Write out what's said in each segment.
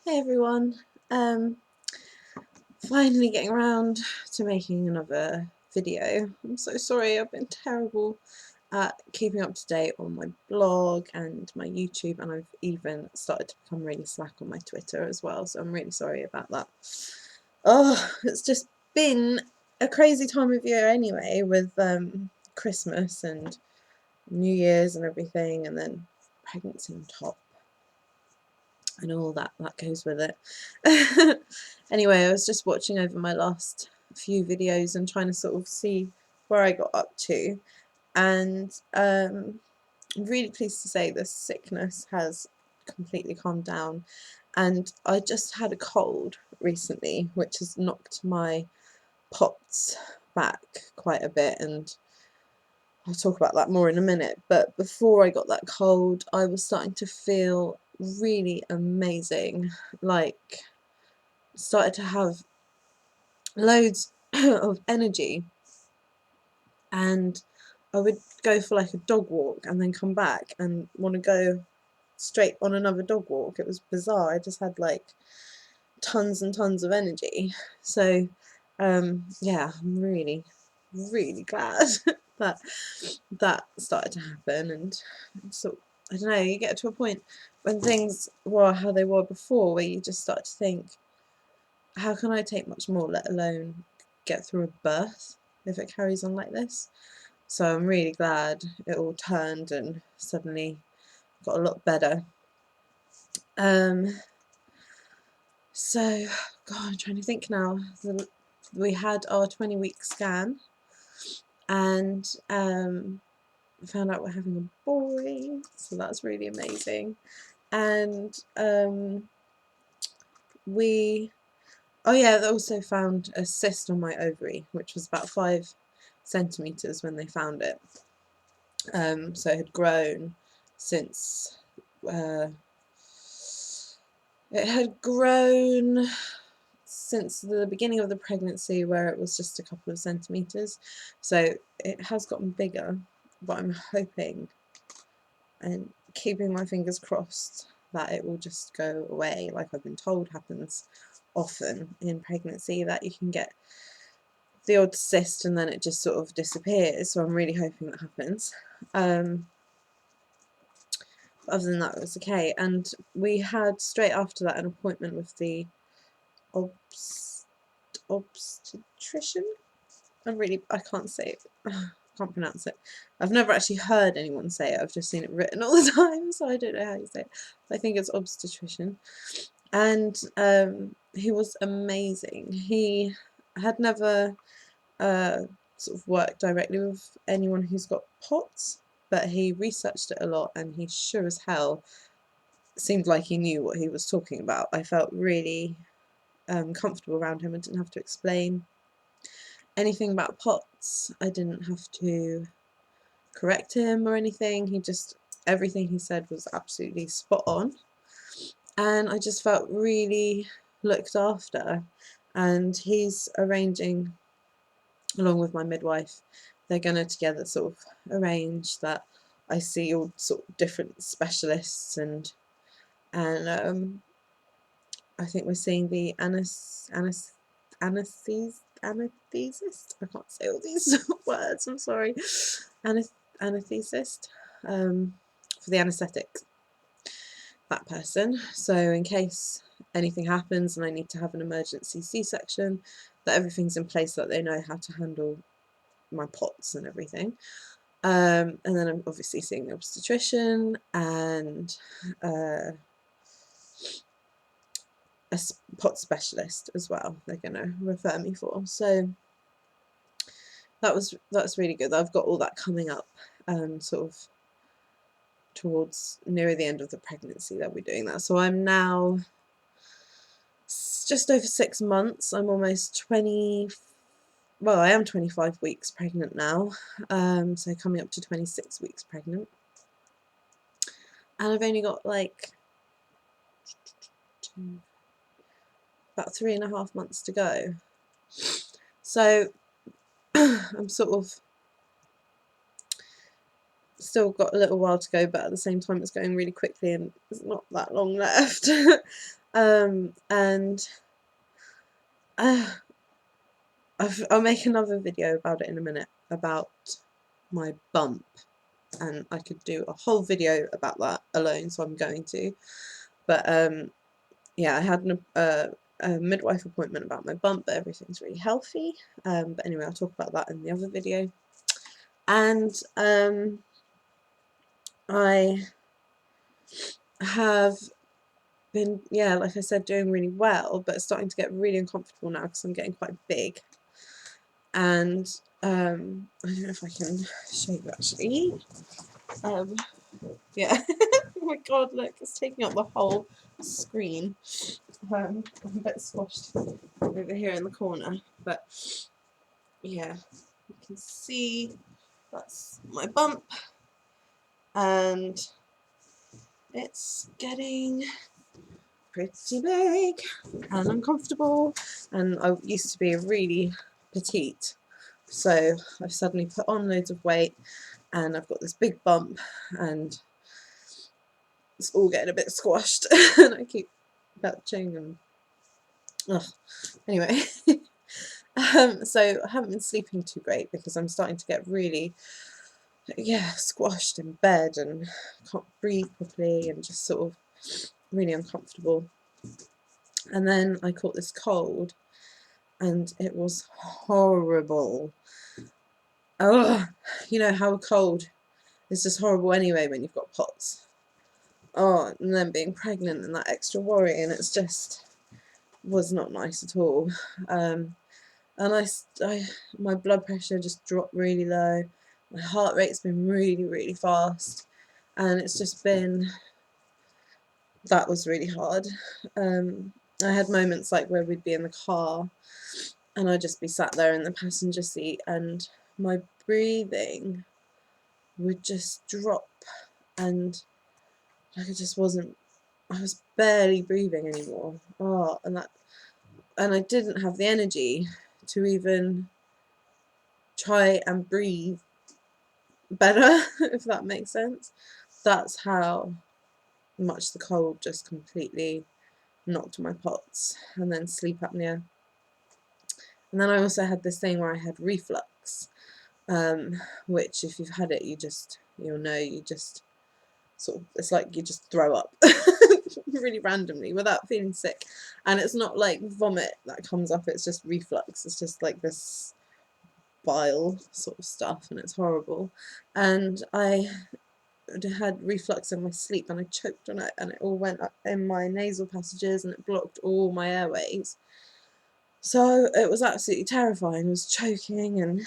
Hey everyone, um, finally getting around to making another video. I'm so sorry, I've been terrible at keeping up to date on my blog and my YouTube, and I've even started to become really slack on my Twitter as well, so I'm really sorry about that. Oh, it's just been a crazy time of year anyway, with Christmas and New Year's and everything, and then pregnancy on top. And all that goes with it. Anyway, I was just watching over my last few videos and trying to sort of see where I got up to, and I'm really pleased to say the sickness has completely calmed down, and I just had a cold recently which has knocked my p.o.t.s back quite a bit, and I'll talk about that more in a minute. But before I got that cold, I was starting to feel really amazing, like started to have loads of energy, and I would go for like a dog walk and then come back and want to go straight on another dog walk. It was bizarre. I just had like tons and tons of energy. So yeah, I'm really glad that that started to happen. And so I don't know, you get to a point when things were how they were before, where you just start to think, how can I take much more, let alone get through a birth, if it carries on like this? So I'm really glad it all turned and suddenly got a lot better. So, God, I'm trying to think now. We had our 20-week scan, and found out we're having a boy, so that's really amazing. And oh yeah, they also found a cyst on my ovary, which was about 5 centimeters when they found it. So it had grown since the beginning of the pregnancy, where it was just a couple of centimeters. So it has gotten bigger, but I'm hoping and keeping my fingers crossed that it will just go away, like I've been told happens often in pregnancy, that you can get the odd cyst and then it just sort of disappears. So I'm really hoping that happens. Other than that, it was okay. And we had straight after that an appointment with the obstetrician. I can't say it. I can't pronounce it. I've never actually heard anyone say it. I've just seen it written all the time, so I don't know how you say it. I think it's obstetrician. And he was amazing. He had never sort of worked directly with anyone who's got p.o.t.s, but he researched it a lot, and he sure as hell seemed like he knew what he was talking about. I felt really comfortable around him. I didn't have to explain anything about p.o.t.s. I didn't have to correct him or anything. Everything he said was absolutely spot on, and I just felt really looked after. And he's arranging, along with my midwife, they're going to together sort of arrange that I see all sort of different specialists, and I think we're seeing the anesthetist. I can't say all these words, I'm sorry. Anesthetist, for the anaesthetic, that person. So in case anything happens and I need to have an emergency C-section, that everything's in place, so that they know how to handle my p.o.t.s and everything. And then I'm obviously seeing the obstetrician and a p.o.t.s specialist as well. They're going to refer me for. So that's really good. I've got all that coming up, sort of towards nearer the end of the pregnancy that we're doing that. So I'm now just over 6 months. I'm almost 20. Well, I am 25 weeks pregnant now, so coming up to 26 weeks pregnant, and I've only got like about 3.5 months to go. So I'm sort of still got a little while to go, but at the same time it's going really quickly and there's not that long left. And I'll make another video about it in a minute, about my bump, and I could do a whole video about that alone, so I'm going to. But yeah, I had a midwife appointment about my bump, but everything's really healthy. But anyway, I'll talk about that in the other video. And I have been, yeah, like I said, doing really well, but it's starting to get really uncomfortable now because I'm getting quite big. And I don't know if I can show you actually. Yeah. Oh my god, look, it's taking up the whole screen. I'm a bit squashed over here in the corner, but yeah, you can see that's my bump, and it's getting pretty big and uncomfortable, and I used to be really petite, so I've suddenly put on loads of weight and I've got this big bump and it's all getting a bit squashed and I keep belching and ugh. Anyway. So I haven't been sleeping too great because I'm starting to get really, yeah, squashed in bed and can't breathe properly and just sort of really uncomfortable. And then I caught this cold and it was horrible. Oh, you know how cold is just horrible anyway when you've got POTS. Oh, and then being pregnant and that extra worry, and it's just was not nice at all. And my blood pressure just dropped really low. My heart rate's been really, really fast, and it's just been, that was really hard. I had moments like where we'd be in the car and I'd just be sat there in the passenger seat and my breathing would just drop, and like it just wasn't, I was barely breathing anymore. Oh, and I didn't have the energy to even try and breathe better, if that makes sense. That's how much the cold just completely knocked my POTS, and then sleep apnea. And then I also had this thing where I had reflux, which if you've had it, you'll know, you just sort of, it's like you just throw up really randomly without feeling sick. And it's not like vomit that comes up, it's just reflux. It's just like this bile sort of stuff, and it's horrible. And I had reflux in my sleep and I choked on it, and it all went up in my nasal passages and it blocked all my airways. So it was absolutely terrifying. I was choking and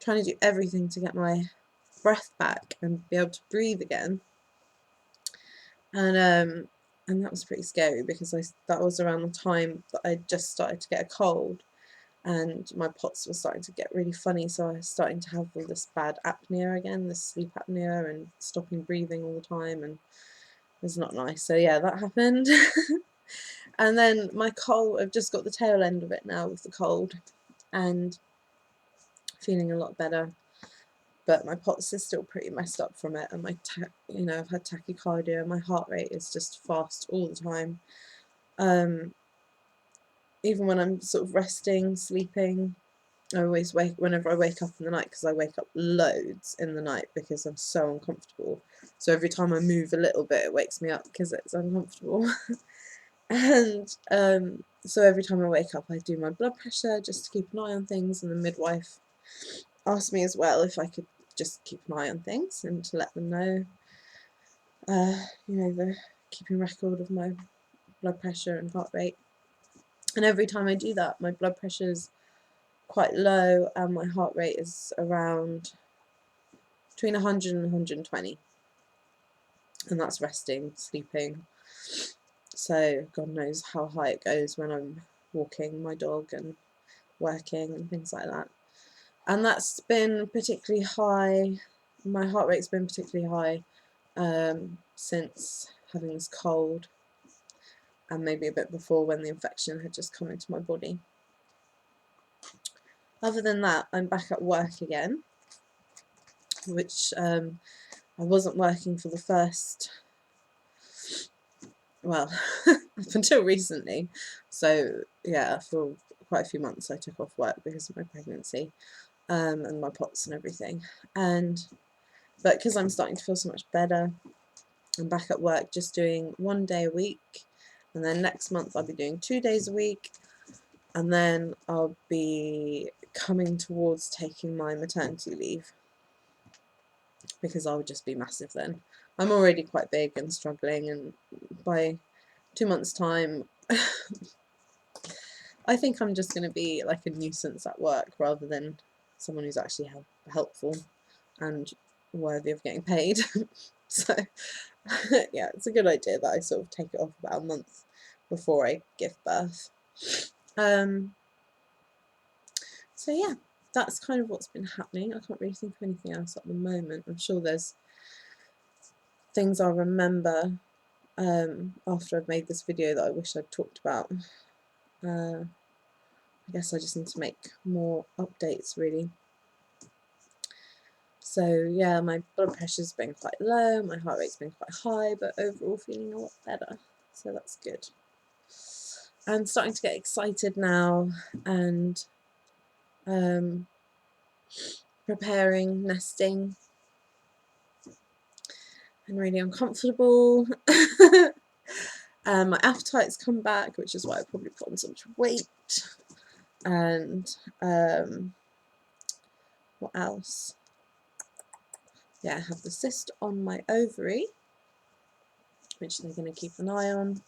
trying to do everything to get my breath back and be able to breathe again. And that was pretty scary because that was around the time that I just started to get a cold and my POTS was starting to get really funny, so I was starting to have all this bad apnea again, this sleep apnea, and stopping breathing all the time, and it was not nice. So yeah, that happened. And then my cold, I've just got the tail end of it now with the cold and feeling a lot better, but my POTS is still pretty messed up from it, and I've had tachycardia, my heart rate is just fast all the time. Even when I'm sort of resting, sleeping, I always whenever I wake up in the night, because I wake up loads in the night because I'm so uncomfortable. So every time I move a little bit, it wakes me up because it's uncomfortable. And so every time I wake up, I do my blood pressure just to keep an eye on things, and the midwife asked me as well if I could just keep an eye on things and to let them know, the keeping record of my blood pressure and heart rate. And every time I do that, my blood pressure's quite low and my heart rate is around between 100 and 120, and that's resting, sleeping. So God knows how high it goes when I'm walking my dog and working and things like that. And that's been particularly high, my heart rate's been particularly high since having this cold, and maybe a bit before when the infection had just come into my body. Other than that, I'm back at work again, which I wasn't working for the first, well, up until recently. So yeah, for quite a few months I took off work because of my pregnancy, and my POTS and everything. But because I'm starting to feel so much better, I'm back at work just doing 1 day a week, and then next month I'll be doing 2 days a week, and then I'll be coming towards taking my maternity leave, because I'll just be massive then. I'm already quite big and struggling, and by 2 months' time I think I'm just going to be like a nuisance at work rather than someone who's actually helpful and worthy of getting paid. So yeah, it's a good idea that I sort of take it off about a month before I give birth. So yeah, that's kind of what's been happening. I can't really think of anything else at the moment. I'm sure there's things I'll remember after I've made this video that I wish I'd talked about. I guess I just need to make more updates really. So yeah, my blood pressure's been quite low, my heart rate's been quite high, but overall feeling a lot better, so that's good. I'm starting to get excited now and preparing, nesting, and really uncomfortable. My appetite's come back, which is why I probably put on so much weight. And what else? Yeah, I have the cyst on my ovary, which they're going to keep an eye on.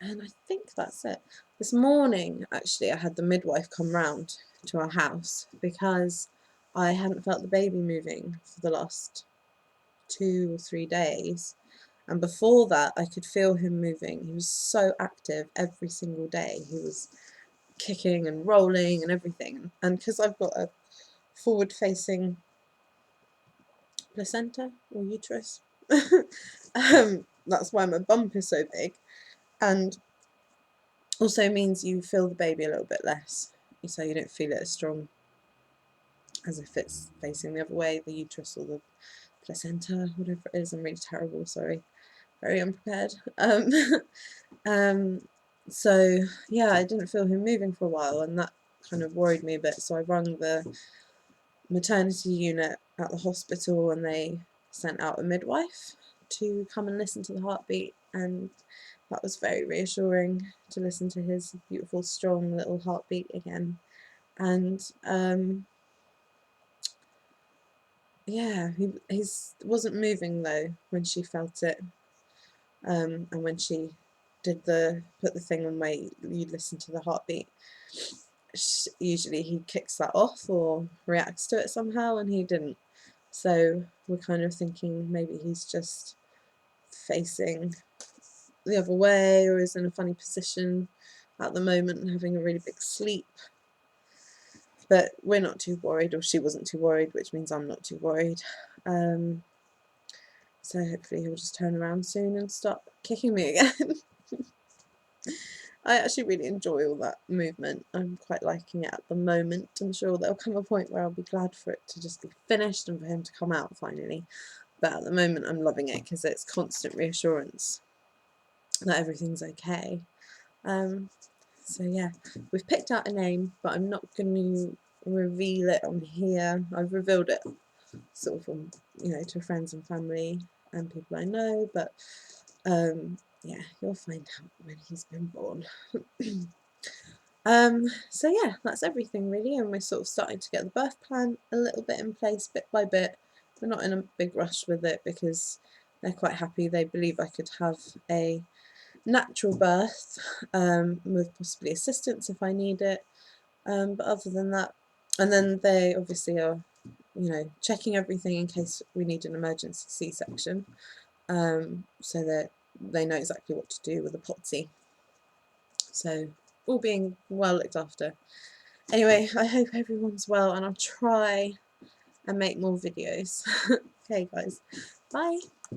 And I think that's it. This morning, actually, I had the midwife come round to our house because I hadn't felt the baby moving for the last 2 or 3 days. And before that, I could feel him moving. He was so active every single day. He was kicking and rolling and everything. And because I've got a forward-facing placenta or uterus, that's why my bump is so big. And also means you feel the baby a little bit less, so you don't feel it as strong as if it's facing the other way, the uterus or the placenta, whatever it is. I'm really terrible, sorry, very unprepared. So yeah, I didn't feel him moving for a while, and that kind of worried me a bit, so I rang the maternity unit at the hospital and they sent out a midwife to come and listen to the heartbeat, and that was very reassuring to listen to his beautiful strong little heartbeat again. And yeah, he wasn't moving though when she felt it, and when she did put the thing on where you listen to the heartbeat, usually he kicks that off or reacts to it somehow, and he didn't. So we're kind of thinking maybe he's just facing the other way or is in a funny position at the moment and having a really big sleep. But we're not too worried, or she wasn't too worried, which means I'm not too worried. So hopefully he'll just turn around soon and stop kicking me again. I actually really enjoy all that movement. I'm quite liking it at the moment. I'm sure there'll come a point where I'll be glad for it to just be finished and for him to come out finally. But at the moment I'm loving it because it's constant reassurance that everything's okay. So yeah, we've picked out a name, but I'm not going to reveal it on here. I've revealed it sort of on, to friends and family and people I know, but yeah, you'll find out when he's been born. So yeah, that's everything really, and we're sort of starting to get the birth plan a little bit in place, bit by bit. We're not in a big rush with it because they're quite happy. They believe I could have a natural birth, with possibly assistance if I need it, but other than that, and then they obviously are, checking everything in case we need an emergency C-section, so that they know exactly what to do with the Potsy. So all being well looked after. Anyway, I hope everyone's well, and I'll try and make more videos. Okay guys, bye.